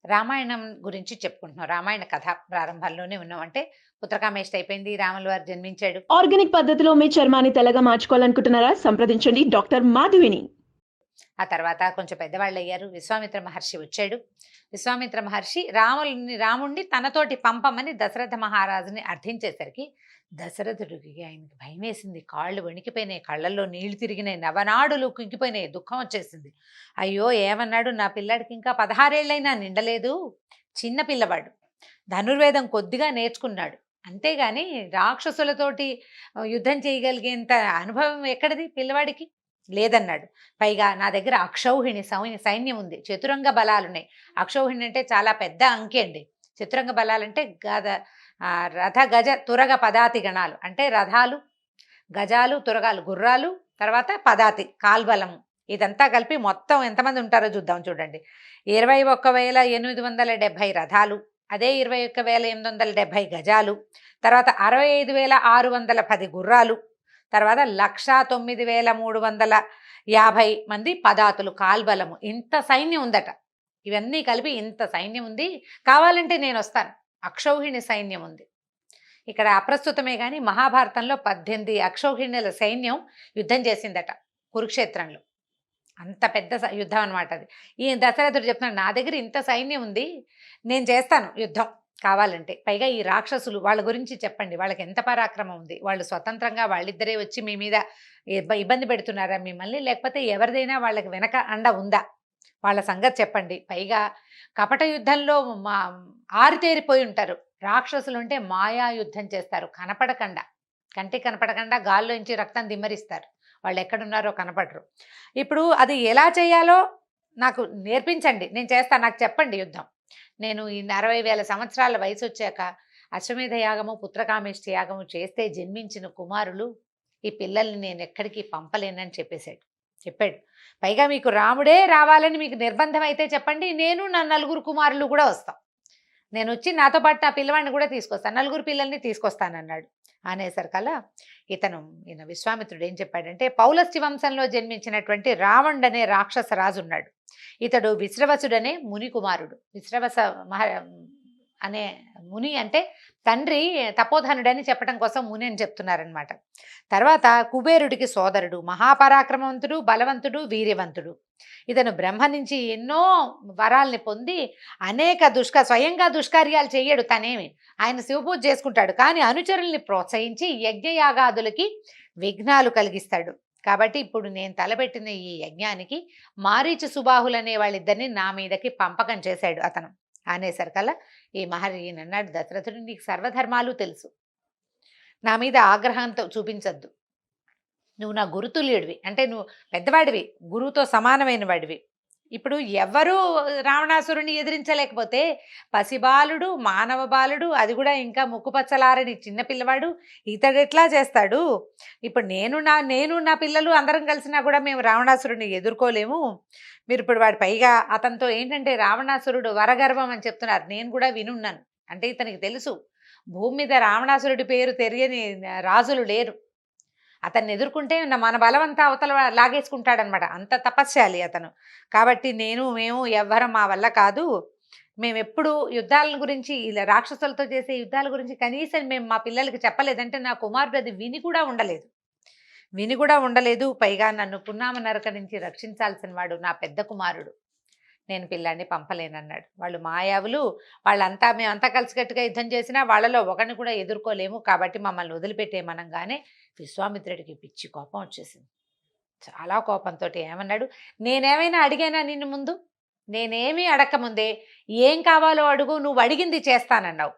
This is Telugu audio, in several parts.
రామాయణం గురించి చెప్పుకుంటున్నాం. రామాయణ కథ ప్రారంభంలోనే ఉన్నాం. అంటే పుత్రకామేష్టి అయిపోయింది. రాముల వారు జన్మించాడు. ఆర్గానిక్ పద్ధతిలో మీ చర్మాన్ని తెల్లగా మార్చుకోవాలనుకుంటున్నారా? సంప్రదించండి డాక్టర్ మాధవిని. ఆ తర్వాత కొంచెం పెద్దవాళ్ళయ్యారు. విశ్వామిత్ర మహర్షి వచ్చాడు. విశ్వామిత్ర మహర్షి రాముణ్ణి తనతోటి పంపమని దశరథ మహారాజుని అర్థించేసరికి దశరథుడికి ఆయనకి భయమేసింది. కాళ్ళు వణికిపోయినాయి. కళ్ళల్లో నీళ్లు తిరిగినాయి. నవనాడులు కుంగిపోయినాయి. దుఃఖం వచ్చేసింది. అయ్యో ఏమన్నాడు, నా పిల్లాడికి ఇంకా 16 ఏళ్ళైనా నిండలేదు. చిన్న పిల్లవాడు. ధనుర్వేదం కొద్దిగా నేర్చుకున్నాడు. అంతేగాని రాక్షసులతోటి యుద్ధం చేయగలిగేంత అనుభవం ఎక్కడిది పిల్లవాడికి లేదన్నాడు. పైగా నా దగ్గర అక్షౌహిణి సైన్యం ఉంది. చతురంగ బలాలున్నాయి. అక్షౌహిణి అంటే చాలా పెద్ద అంకె అండి. చతురంగ బలాలంటే రథ గజ తురగ పదాతి గణాలు అంటే రథాలు, గజాలు, తురగాలు, గుర్రాలు, తర్వాత పదాతి కాల్బలము. ఇదంతా కలిపి మొత్తం ఎంతమంది ఉంటారో చూద్దాం. చూడండి, 21,870 రథాలు, అదే 21,870 గజాలు, తర్వాత 65,610 గుర్రాలు, తర్వాత 1,09,350 మంది పదాతులు కాల్బలము. ఇంత సైన్యం ఉందట. ఇవన్నీ కలిపి ఇంత సైన్యం ఉంది. కావాలంటే నేను వస్తాను. అక్షౌహిణి సైన్యం ఉంది. ఇక్కడ అప్రస్తుతమే కానీ మహాభారతంలో 18 అక్షౌహిణుల సైన్యం యుద్ధం చేసిందట కురుక్షేత్రంలో. అంత పెద్ద యుద్ధం అనమాట అది. ఈ దశరథుడు చెప్తున్నాడు, నా దగ్గర ఇంత సైన్యం ఉంది, నేను చేస్తాను యుద్ధం కావాలంటే. పైగా ఈ రాక్షసులు వాళ్ళ గురించి చెప్పండి, వాళ్ళకి ఎంత పరాక్రమం ఉంది, వాళ్ళు స్వతంత్రంగా వాళ్ళిద్దరే వచ్చి మీ మీద ఇబ్బంది పెడుతున్నారా మిమ్మల్ని, లేకపోతే ఎవరిదైనా వాళ్ళకి వెనక అండ ఉందా, వాళ్ళ సంగతి చెప్పండి. పైగా కపట యుద్ధంలో ఆరితేరిపోయి ఉంటారు. రాక్షసులు అంటే మాయా యుద్ధం చేస్తారు, కనపడకుండా, కంటికి కనపడకుండా గాల్లోంచి రక్తం దిమ్మరిస్తారు. వాళ్ళు ఎక్కడున్నారో కనపడరు. ఇప్పుడు అది ఎలా చేయాలో నాకు నేర్పించండి, నేను చేస్తాను, నాకు చెప్పండి యుద్ధం. నేను ఈ 60,000 సంవత్సరాల వయసు వచ్చాక అశ్వమేధ యాగము, పుత్రకామేష్టి యాగము చేస్తే జన్మించిన కుమారులు, ఈ పిల్లల్ని నేను ఎక్కడికి పంపలేనని చెప్పాడు. పైగా మీకు రాముడే రావాలని మీకు నిర్బంధం అయితే చెప్పండి, నేను నా 4 కుమారులు కూడా వస్తాం. నేను వచ్చి నాతో పాటు నా పిల్లవాడిని కూడా తీసుకొస్తాను, 4 పిల్లల్ని తీసుకొస్తానన్నాడు. అనేసరికల్లా ఈయన విశ్వామిత్రుడు ఏం చెప్పాడంటే, పౌలస్త్య వంశంలో జన్మించినటువంటి రావణుడు అనే రాక్షస రాజు ఉన్నాడు. ఇతడు విశ్రవసుడనే ముని కుమారుడు. విశ్రవస అనే ముని అంటే తండ్రి తపోధనుడని చెప్పడం కోసం ముని అని చెప్తున్నారనమాట. తర్వాత కుబేరుడికి సోదరుడు, మహాపరాక్రమవంతుడు, బలవంతుడు, వీర్యవంతుడు. ఇతను బ్రహ్మ నుంచి ఎన్నో వరాల్ని పొంది స్వయంగా దుష్కార్యాలు చేయడు. తనేమి ఆయన శివపూజ చేసుకుంటాడు, కానీ అనుచరుల్ని ప్రోత్సహించి యజ్ఞయాగాదులకి విఘ్నాలు కలిగిస్తాడు. కాబట్టి ఇప్పుడు నేను తలపెట్టిన ఈ యజ్ఞానికి మారీచ సుబాహులనే వాళ్ళిద్దరిని నా మీదకి పంపకం చేశాడు అతను. అనేసరికల్లా ఈయన అన్నాడు, దశరథుడు, నీకు సర్వధర్మాలు తెలుసు, నా మీద ఆగ్రహంతో చూపించద్దు. నువ్వు నా గురుతుల్యుడివి, అంటే నువ్వు పెద్దవాడివి, గురువుతో సమానమైన వాడివి. ఇప్పుడు ఎవరు రావణాసురుని ఎదిరించలేకపోతే పసిబాలుడు, మానవ బాలుడు, అది కూడా ఇంకా ముక్కుపచ్చలారని చిన్నపిల్లవాడు, ఇతడు ఎట్లా చేస్తాడు? ఇప్పుడు నేను నా పిల్లలు అందరం కలిసినా కూడా మేము రావణాసురుని ఎదుర్కోలేము. మీరు ఇప్పుడు వాడి పైగా అతనితో ఏంటంటే రావణాసురుడు వరగర్వం అని చెప్తున్నారు. నేను కూడా వినున్నాను. అంటే ఇతనికి తెలుసు, భూమి మీద రావణాసురుడి పేరు తెలియని రాజులు లేరు. అతన్ని ఎదుర్కొంటే మన బలవంతా అవతల లాగేసుకుంటాడనమాట. అంత తపస్శాలి అతను. కాబట్టి మేము ఎవ్వరం మా వల్ల కాదు. మేము ఎప్పుడు యుద్ధాల గురించి, ఇలా రాక్షసులతో చేసే యుద్ధాల గురించి కనీసం మేము మా పిల్లలకి చెప్పలేదంటే నా కుమారుడు అది విని కూడా ఉండలేదు. పైగా నన్ను పున్నామ నరక నుంచి రక్షించాల్సిన వాడు నా పెద్ద కుమారుడు. నేను పిల్లాన్ని పంపలేనన్నాడు. వాళ్ళు మాయావులు, మేమంతా కలిసికట్టుగా యుద్ధం చేసినా వాళ్ళలో ఒకరిని కూడా ఎదుర్కోలేము, కాబట్టి మమ్మల్ని వదిలిపెట్టేమనంగానే విశ్వామిత్రుడికి పిచ్చి కోపం వచ్చేసింది. చాలా కోపంతో ఏమన్నాడు, నేనేమైనా అడిగానా నిన్ను ముందు? నేనేమీ అడగకముందే ఏం కావాలో అడుగు, నువ్వు అడిగింది చేస్తానన్నావు.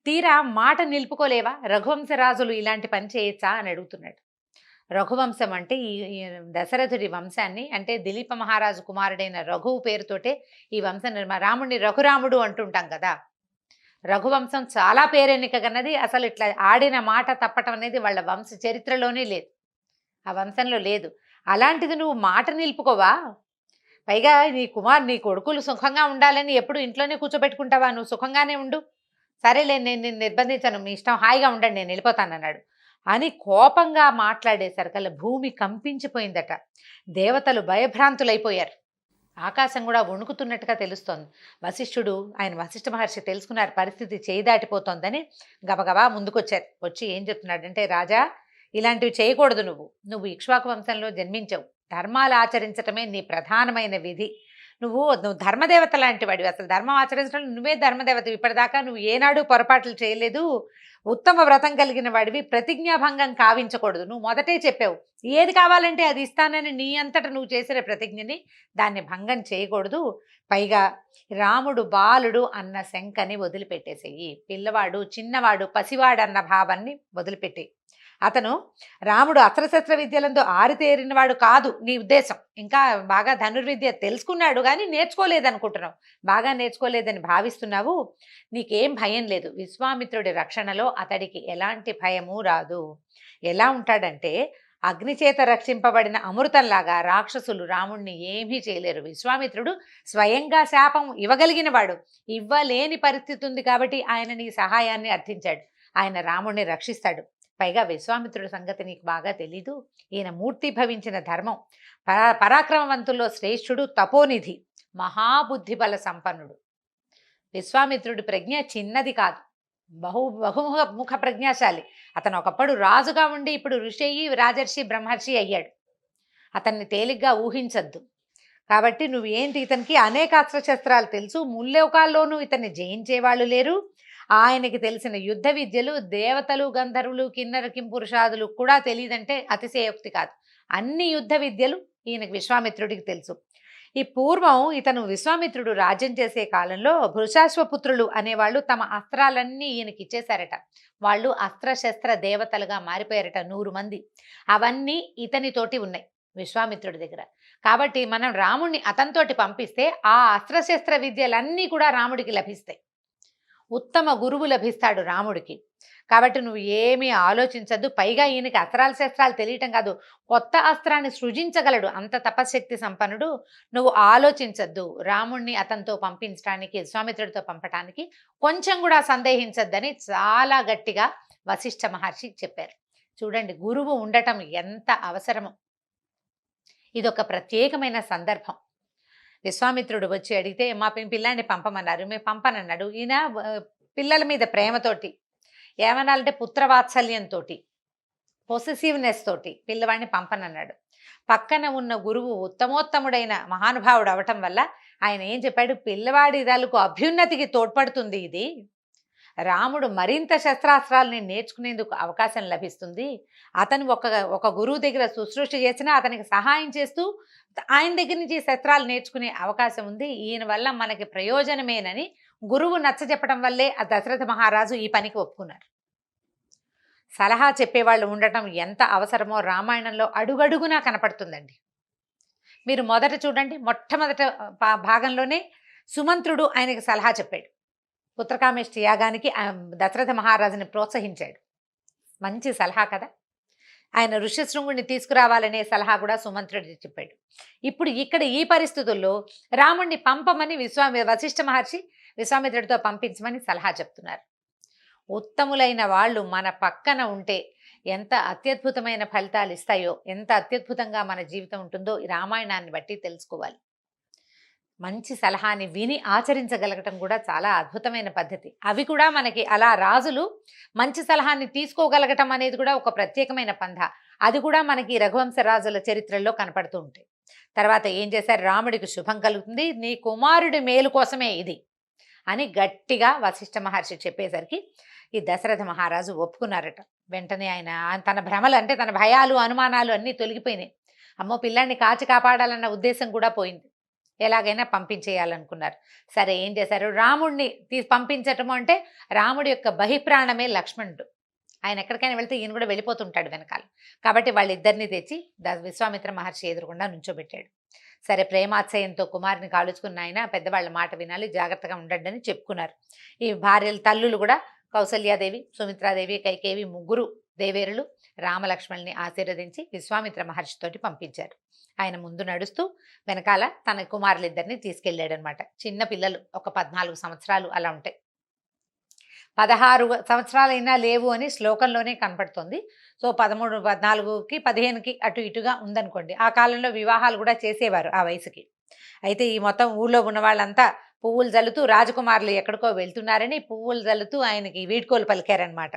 తీరా మాట నిలుపుకోలేవా? రఘువంశరాజులు ఇలాంటి పని చేయొచ్చా అని అడుగుతున్నాడు. రఘువంశం అంటే ఈ దశరథుడి వంశాన్ని, అంటే దిలీప మహారాజు కుమారుడైన రఘువు పేరుతోటే ఈ వంశం రాముడిని రఘురాముడు అంటుంటాం కదా. రఘువంశం చాలా పేరెన్నిక కన్నది. అసలు ఇట్లా ఆడిన మాట తప్పటం అనేది వాళ్ళ వంశ చరిత్రలోనే లేదు, ఆ వంశంలో లేదు. అలాంటిది నువ్వు మాట నిలుపుకోవా? పైగా నీ కొడుకులు సుఖంగా ఉండాలని ఎప్పుడు ఇంట్లోనే కూర్చోబెట్టుకుంటావా? నువ్వు సుఖంగానే ఉండు, సరేలే, నేను నిర్బంధించను, మీ ఇష్టం, హాయిగా ఉండండి, నేను వెళ్ళిపోతానన్నాడు అని కోపంగా మాట్లాడేసరికల్లా భూమి కంపించిపోయిందట. దేవతలు భయభ్రాంతులైపోయారు. ఆకాశం కూడా వణుకుతున్నట్టుగా తెలుస్తోంది. వశిష్ఠ మహర్షి తెలుసుకున్నారు పరిస్థితి చేయి దాటిపోతోందని. గబగబా ముందుకొచ్చారు. వచ్చి ఏం చెప్తున్నాడంటే, రాజా ఇలాంటివి చేయకూడదు నువ్వు. నువ్వు ఇక్ష్వాకు వంశంలో జన్మించావు. ధర్మాలు ఆచరించటమే నీ ప్రధానమైన విధి. నువ్వు ధర్మదేవత లాంటి వాడివి. అసలు ధర్మం ఆచరించడం నువ్వే ధర్మదేవతవి. ఇప్పటిదాకా నువ్వు ఏనాడు పొరపాట్లు చేయలేదు. ఉత్తమ వ్రతం కలిగిన వాడివి. ప్రతిజ్ఞాభంగం కావించకూడదు. నువ్వు మొదటే చెప్పావు, ఏది కావాలంటే అది ఇస్తానని. నీ అంతట నువ్వు చేసిన ప్రతిజ్ఞని దాన్ని భంగం చేయకూడదు. పైగా రాముడు బాలుడు అన్న శంకని వదిలిపెట్టేసేయి. పిల్లవాడు, చిన్నవాడు, పసివాడన్న భావాన్ని వదిలిపెట్టి. అతను రాముడు అస్త్రశస్త్ర విద్యలందు ఆరితేరినవాడు కాదు నీ ఉద్దేశం. ఇంకా బాగా ధనుర్విద్య తెలుసుకున్నాడు కానీ నేర్చుకోలేదనుకుంటున్నావు. బాగా నేర్చుకోలేదని భావిస్తున్నావు. నీకేం భయం లేదు. విశ్వామిత్రుడి రక్షణలో అతడికి ఎలాంటి భయము రాదు. ఎలా ఉంటాడంటే, అగ్నిచేత రక్షింపబడిన అమృతంలాగా రాక్షసులు రాముణ్ణి ఏమీ చేయలేరు. విశ్వామిత్రుడు స్వయంగా శాపం ఇవ్వగలిగిన వాడు. ఇవ్వలేని పరిస్థితి ఉంది కాబట్టి ఆయన నీ సహాయాన్ని అర్థించాడు. ఆయన రాముణ్ణి రక్షిస్తాడు. పైగా విశ్వామిత్రుడి సంగతి నీకు బాగా తెలీదు. ఈయన మూర్తి భవించిన ధర్మం, పరాక్రమవంతుల్లో శ్రేష్ఠుడు, తపోనిధి, మహాబుద్ధిబల సంపన్నుడు. విశ్వామిత్రుడి ప్రజ్ఞ చిన్నది కాదు, బహుముఖ ప్రజ్ఞాశాలి. అతను ఒకప్పుడు రాజుగా ఉండి ఇప్పుడు ఋషి అయ్యి రాజర్షి బ్రహ్మర్షి అయ్యాడు. అతన్ని తేలిగ్గా ఊహించద్దు. కాబట్టి నువ్వు ఏంటి, ఇతనికి అనేక అస్త్రశస్త్రాలు తెలుసు. ముల్లోకాల్లోనూ ఇతన్ని జయించేవాళ్ళు లేరు. ఆయనకి తెలిసిన యుద్ధ విద్యలు దేవతలు, గంధర్వులు, కిన్నర కింపురుషాదులు కూడా తెలియదంటే అతిశయోక్తి కాదు. అన్ని యుద్ధ విద్యలు ఈయనకి విశ్వామిత్రుడికి తెలుసు. ఈ పూర్వం ఇతను విశ్వామిత్రుడు రాజ్యం చేసే కాలంలో భృశాశ్వపుత్రులు అనేవాళ్ళు తమ అస్త్రాలన్నీ ఈయనకి ఇచ్చేశారట. వాళ్ళు అస్త్రశస్త్ర దేవతలుగా మారిపోయారట 100 మంది. అవన్నీ ఇతనితోటి ఉన్నాయి విశ్వామిత్రుడి దగ్గర. కాబట్టి మనం రాముణ్ణి అతనితోటి పంపిస్తే ఆ అస్త్రశస్త్ర విద్యలన్నీ కూడా రాముడికి లభిస్తాయి. ఉత్తమ గురువు లభిస్తాడు రాముడికి. కాబట్టి నువ్వు ఏమీ ఆలోచించద్దు. పైగా ఈయనకి అస్త్రాలు శస్త్రాలు తెలియటం కాదు, కొత్త అస్త్రాన్ని సృజించగలడు. అంత తపశ్శక్తి సంపన్నుడు. నువ్వు ఆలోచించద్దు. రాముణ్ణి అతనితో పంపించడానికి, విశ్వామిత్రుడితో పంపటానికి కొంచెం కూడా సందేహించద్దని చాలా గట్టిగా వశిష్ఠ మహర్షి చెప్పారు. చూడండి, గురువు ఉండటం ఎంత అవసరమో. ఇదొక ప్రత్యేకమైన సందర్భం. విశ్వామిత్రుడు వచ్చి అడిగితే మా పిల్లాన్ని పంపమన్నారు. మేము పంపనన్నాడు. ఈయన పిల్లల మీద ప్రేమతోటి, ఏమనాలంటే పుత్రవాత్సల్యంతో, పొసెసివ్నెస్ తోటి పిల్లవాడిని పంపనన్నాడు. పక్కన ఉన్న గురువు ఉత్తమోత్తముడైన మహానుభావుడు అవటం వల్ల ఆయన ఏం చెప్పాడు, పిల్లవాడి ఇదాలకు అభ్యున్నతికి తోడ్పడుతుంది ఇది. రాముడు మరింత శస్త్రాస్త్రాలని నేర్చుకునేందుకు అవకాశం లభిస్తుంది. అతను ఒక గురువు దగ్గర శుశ్రూష చేసినా అతనికి సహాయం చేస్తూ ఆయన దగ్గర నుంచి శస్త్రాలు నేర్చుకునే అవకాశం ఉంది. ఈయన వల్ల మనకి ప్రయోజనమేనని గురువు నచ్చజెప్పడం వల్లే ఆ దశరథ మహారాజు ఈ పనికి ఒప్పుకున్నారు. సలహా చెప్పేవాళ్ళు ఉండటం ఎంత అవసరమో రామాయణంలో అడుగడుగునా కనపడుతుందండి. మీరు మొదట చూడండి, మొట్టమొదట భాగంలోనే సుమంత్రుడు ఆయనకి సలహా చెప్పాడు. పుత్రకామేష్టి యాగానికి దశరథ మహారాజుని ప్రోత్సహించాడు. మంచి సలహా కదా. ఆయన ఋష్యశృంగుడిని తీసుకురావాలనే సలహా కూడా సుమంత్రుడు చెప్పాడు. ఇప్పుడు ఇక్కడ ఈ పరిస్థితుల్లో రాముణ్ణి పంపమని వశిష్ఠ మహర్షి విశ్వామిత్రుడితో పంపించమని సలహా చెప్తున్నారు. ఉత్తములైన వాళ్ళు మన పక్కన ఉంటే ఎంత అత్యద్భుతమైన ఫలితాలు ఇస్తాయో, ఎంత అత్యద్భుతంగా మన జీవితం ఉంటుందో ఈ రామాయణాన్ని బట్టి తెలుసుకోవాలి. మంచి సలహాని విని ఆచరించగలగటం కూడా చాలా అద్భుతమైన పద్ధతి. అవి కూడా మనకి అలా రాజులు మంచి సలహాన్ని తీసుకోగలగటం అనేది కూడా ఒక ప్రత్యేకమైన పంథ. అది కూడా మనకి రఘువంశ రాజుల చరిత్రల్లో కనపడుతూ ఉంటాయి. తర్వాత ఏం చేశారు, రాముడికి శుభం కలుగుతుంది, నీ కుమారుడి మేలు కోసమే ఇది అని గట్టిగా వశిష్ఠ మహర్షి చెప్పేసరికి ఈ దశరథ మహారాజు ఒప్పుకున్నారట. వెంటనే ఆయన తన భ్రమలు, అంటే తన భయాలు, అనుమానాలు అన్నీ తొలగిపోయినాయి. అమ్మో, పిల్లాన్ని కాచి కాపాడాలన్న ఉద్దేశం కూడా పోయింది. ఎలాగైనా పంపించేయాలనుకున్నారు. సరే, ఏం చేశారు, రాముడిని పంపించటము అంటే రాముడి యొక్క బహిప్రాణమే లక్ష్మణుడు. ఆయన ఎక్కడికైనా వెళ్తే ఈయన కూడా వెళ్ళిపోతుంటాడు వెనకాల. కాబట్టి వాళ్ళిద్దరిని తెచ్చి విశ్వామిత్ర మహర్షి ఎదురుగుండా నుంచోబెట్టాడు. సరే, ప్రేమాశ్రయంతో కుమారుని కాలుచుకున్న ఆయన పెద్దవాళ్ళ మాట వినాలి, జాగ్రత్తగా ఉండండి అని చెప్పుకున్నారు. ఈ భార్యలు, తల్లులు కూడా కౌసల్యాదేవి, సుమిత్రాదేవి, కైకేవి ముగ్గురు దేవేరులు రామలక్ష్మణుల్ని ఆశీర్వదించి విశ్వామిత్ర మహర్షితోటి పంపించారు. ఆయన ముందు నడుస్తూ వెనకాల తన కుమారులిద్దరిని తీసుకెళ్ళాడనమాట. చిన్న పిల్లలు, ఒక 14 సంవత్సరాలు అలా ఉంటాయి. 16 సంవత్సరాలైనా లేవు అని శ్లోకంలోనే కనపడుతుంది. సో 13, 14కి 15కి అటు ఇటుగా ఉందనుకోండి. ఆ కాలంలో వివాహాలు కూడా చేసేవారు ఆ వయసుకి. అయితే ఈ మొత్తం ఊళ్ళో ఉన్న వాళ్ళంతా పువ్వులు జల్లుతూ రాజకుమారులు ఎక్కడికో వెళ్తున్నారని పువ్వులు జల్లుతూ ఆయనకి వీడ్కోలు పలికారనమాట.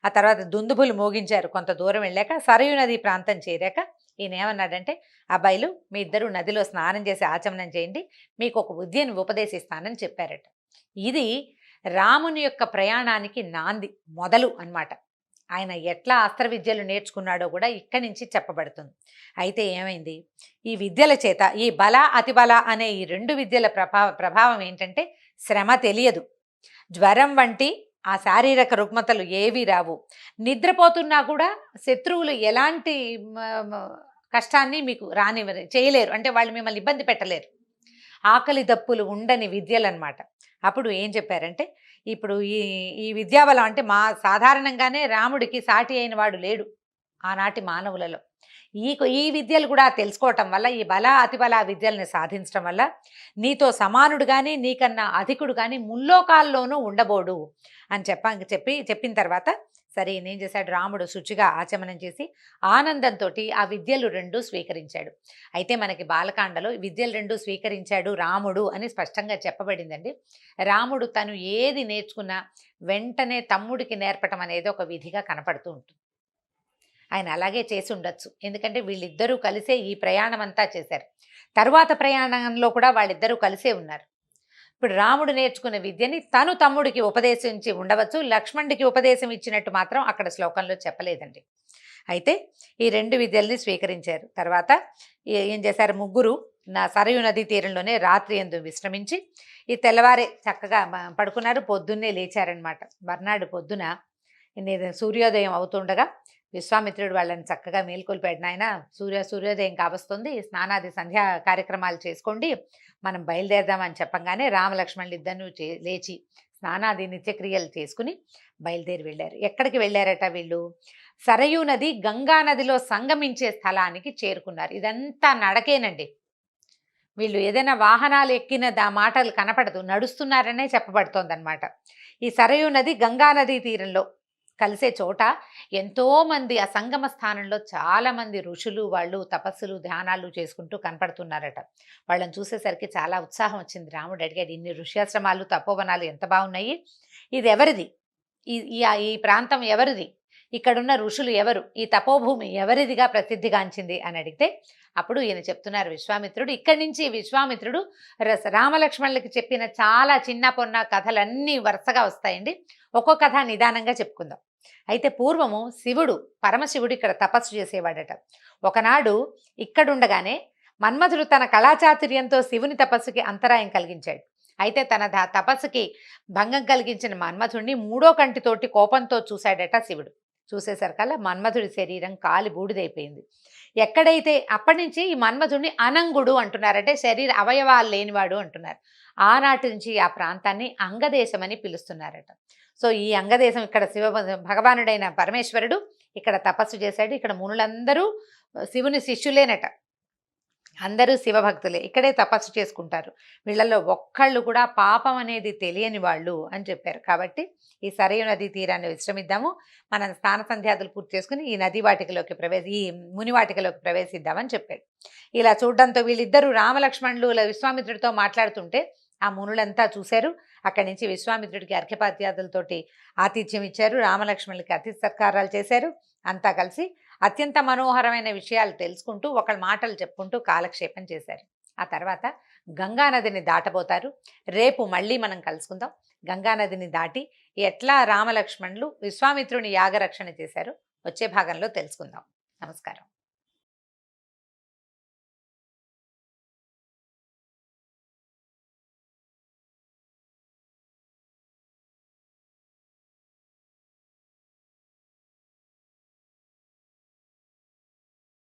ఆ తర్వాత దుందుబులు మోగించారు. కొంత దూరం వెళ్ళాక సరయూ నది ప్రాంతం చేరాక ఈయన ఏమన్నాడంటే, అబ్బాయిలు మీ ఇద్దరు నదిలో స్నానం చేసి ఆచమనం చేయండి, మీకు ఒక విద్యను ఉపదేశిస్తానని చెప్పారట. ఇది రాముని యొక్క ప్రయాణానికి నాంది మొదలు అన్నమాట. ఆయన ఎట్లా అస్త్ర విద్యలు నేర్చుకున్నాడో కూడా ఇక్కడి నుంచి చెప్పబడుతుంది. అయితే ఏమైంది, ఈ విద్యల చేత ఈ బల అతిబల అనే ఈ 2 విద్యల ప్రభావం ఏంటంటే శ్రమ తెలియదు, జ్వరం వంటి ఆ శారీరక రుగ్మతలు ఏవీ రావు, నిద్రపోతున్నా కూడా శత్రువులు ఎలాంటి కష్టాన్ని మీకు చేయలేరు, అంటే వాళ్ళు మిమ్మల్ని ఇబ్బంది పెట్టలేరు. ఆకలి దప్పులు ఉండని విద్యలు అనమాట. అప్పుడు ఏం చెప్పారంటే, ఇప్పుడు ఈ ఈ విద్యాబలం అంటే సాధారణంగానే రాముడికి సాటి అయిన వాడు లేడు ఆనాటి మానవులలో. ఈ విద్యలు కూడా తెలుసుకోవటం వల్ల, ఈ బల అతిబల విద్యల్ని సాధించడం వల్ల నీతో సమానుడు కానీ నీకన్నా అధికుడు కానీ ముల్లోకాల్లోనూ ఉండబోడు అని చెప్పిన తర్వాత సరే ఏం చేశాడు, రాముడు శుచిగా ఆచమనం చేసి ఆనందంతో ఆ విద్యలు 2 స్వీకరించాడు. అయితే మనకి బాలకాండలో విద్యలు 2 స్వీకరించాడు రాముడు అని స్పష్టంగా చెప్పబడిందండి. రాముడు తను ఏది నేర్చుకున్నా వెంటనే తమ్ముడికి నేర్పటం అనేది ఒక విధిగా కనపడుతూ ఉంటుంది. ఆయన అలాగే చేసి ఉండొచ్చు, ఎందుకంటే వీళ్ళిద్దరూ కలిసే ఈ ప్రయాణం అంతా చేశారు. తరువాత ప్రయాణంలో కూడా వాళ్ళిద్దరూ కలిసే ఉన్నారు. ఇప్పుడు రాముడు నేర్చుకున్న విద్యని తను తమ్ముడికి ఉపదేశించి ఉండవచ్చు, లక్ష్మణుడికి ఉపదేశం ఇచ్చినట్టు మాత్రం అక్కడ శ్లోకంలో చెప్పలేదండి. అయితే ఈ 2 విద్యల్ని స్వీకరించారు. తర్వాత ఏం చేశారు, ముగ్గురు సరయూ నదీ తీరంలోనే రాత్రి యందు విశ్రమించి ఈ తెల్లవారే చక్కగా పడుకున్నారు. పొద్దున్నే లేచారనమాట. మర్నాడు పొద్దున సూర్యోదయం అవుతుండగా విశ్వామిత్రుడు వాళ్ళని చక్కగా మేల్కొల్పాడు. నాయన సూర్యోదయం కావస్తుంది, స్నానాది సంధ్యా కార్యక్రమాలు చేసుకోండి, మనం బయలుదేరదామని చెప్పంగానే రామలక్ష్మణులు ఇద్దరు లేచి స్నానాది నిత్యక్రియలు చేసుకుని బయలుదేరి వెళ్ళారు. ఎక్కడికి వెళ్ళారట వీళ్ళు, సరయూ నది గంగా నదిలో సంగమించే స్థలానికి చేరుకున్నారు. ఇదంతా నడకేనండి. వీళ్ళు ఏదైనా వాహనాలు ఎక్కిన మాటలు కనపడదు, నడుస్తున్నారనే చెప్పబడుతోందనమాట. ఈ సరయూ నది గంగా నదీ తీరంలో కలిసే చోట ఎంతోమంది ఆ సంగమ స్థానంలో చాలామంది ఋషులు వాళ్ళు తపస్సులు ధ్యానాలు చేసుకుంటూ కనపడుతున్నారట. వాళ్ళని చూసేసరికి చాలా ఉత్సాహం వచ్చింది. రాముడు అడిగాడు, ఇన్ని ఋష్యాశ్రమాలు తపోవనాలు ఎంత బాగున్నాయి, ఇది ఎవరిది, ఈ ప్రాంతం ఎవరిది, ఇక్కడున్న ఋషులు ఎవరు, ఈ తపోభూమి ఎవరిదిగా ప్రసిద్ధిగాంచింది అని అడిగితే అప్పుడు ఈయన చెప్తున్నారు విశ్వామిత్రుడు. ఇక్కడి నుంచి విశ్వామిత్రుడు రామలక్ష్మణులకి చెప్పిన చాలా చిన్న పొన్న కథలన్నీ వరుసగా వస్తాయండి. ఒక్కో కథ నిదానంగా చెప్పుకుందాం. అయితే పూర్వము శివుడు, పరమశివుడు ఇక్కడ తపస్సు చేసేవాడట. ఒకనాడు ఇక్కడుండగానే మన్మధుడు తన కళాచాతుర్యంతో శివుని తపస్సుకి అంతరాయం కలిగించాడు. అయితే తన తపస్సుకి భంగం కలిగించిన మన్మధుడిని 3వ కంటితోటి కోపంతో చూశాడట శివుడు. చూసేసరికల్లా మన్మధుడి శరీరం కాలి బూడిదైపోయింది. ఎక్కడైతే అప్పటి నుంచి ఈ మన్మధుడిని అనంగుడు అంటున్నారంటే శరీర అవయవాలు లేనివాడు అంటున్నారు. ఆనాటి నుంచి ఆ ప్రాంతాన్ని అంగదేశం అని పిలుస్తున్నారట. సో ఈ అంగదేశం ఇక్కడ భగవానుడైన పరమేశ్వరుడు ఇక్కడ తపస్సు చేశాడు. ఇక్కడ మునులందరూ శివుని శిష్యులేనట, అందరూ శివభక్తులే, ఇక్కడే తపస్సు చేసుకుంటారు. వీళ్ళల్లో ఒక్కళ్ళు కూడా పాపం అనేది తెలియని వాళ్ళు అని చెప్పారు. కాబట్టి ఈ సరయూ నదీ తీరాన్ని విశ్రమిద్దాము, మనం స్నాన సంధ్యాదులు పూర్తి చేసుకుని ఈ నదీ వాటికలోకి ఈ మునివాటికలోకి ప్రవేశిద్దామని చెప్పాడు. ఇలా చూడడంతో వీళ్ళిద్దరూ రామలక్ష్మణులు విశ్వామిత్రుడితో మాట్లాడుతుంటే ఆ మునులంతా చూశారు. అక్కడి నుంచి విశ్వామిత్రుడికి అర్ఘ్యపాద్యాదులతోటి ఆతిథ్యం ఇచ్చారు, రామలక్ష్మణులకి అతిథి సత్కారాలు చేశారు. అంతా కలిసి అత్యంత మనోహరమైన విషయాలు తెలుసుకుంటూ ఒకళ్ళ మాటలు చెప్పుకుంటూ కాలక్షేపం చేశారు. ఆ తర్వాత గంగానదిని దాటబోతారు. రేపు మళ్ళీ మనం కలుసుకుందాం. గంగానదిని దాటి ఎట్లా రామలక్ష్మణులు విశ్వామిత్రుని యాగరక్షణ చేశారు వచ్చే భాగంలో తెలుసుకుందాం. నమస్కారం.